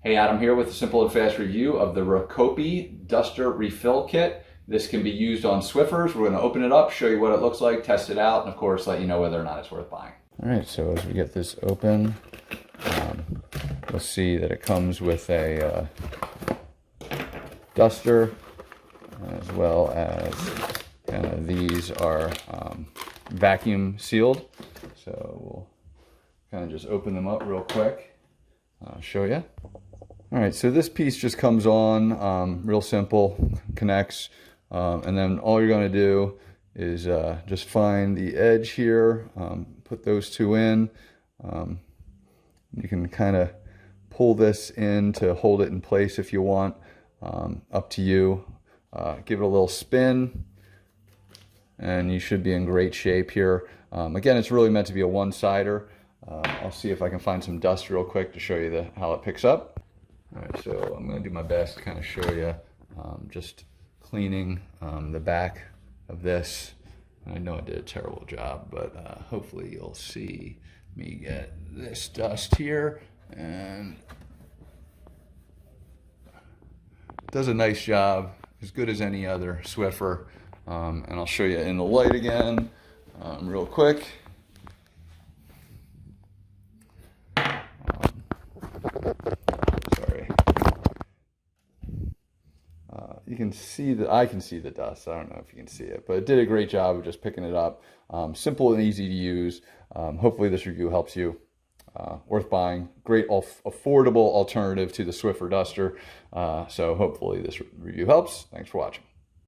Hey, Adam here with a simple and fast review of the Rekopi Duster Refill Kit. This can be used on Swiffers. We're going to open it up, show you what it looks like, test it out, and of course let you know whether or not it's worth buying. All right, so as we get this open, you'll see that it comes with a duster, as well as these are vacuum sealed. So we'll kind of just open them up real quick. I'll show you. All right, so this piece just comes on, real simple, connects, and then all you're going to do is just find the edge here, put those two in. You can kind of pull this in to hold it in place if you want, up to you. Give it a little spin, and you should be in great shape here. Again, it's really meant to be a one-sider. I'll see if I can find some dust real quick to show you how it picks up. All right, so I'm going to do my best to kind of show you just cleaning the back of this. I know I did a terrible job, but hopefully you'll see me get this dust here, and it does a nice job, as good as any other Swiffer. And I'll show you in the light again real quick. You can see that I can see the dust. I don't know if you can see it, but it did a great job of just picking it up. Simple and easy to use. Hopefully this review helps you. Worth buying. Great affordable alternative to the Swiffer duster. So hopefully this review helps. Thanks for watching.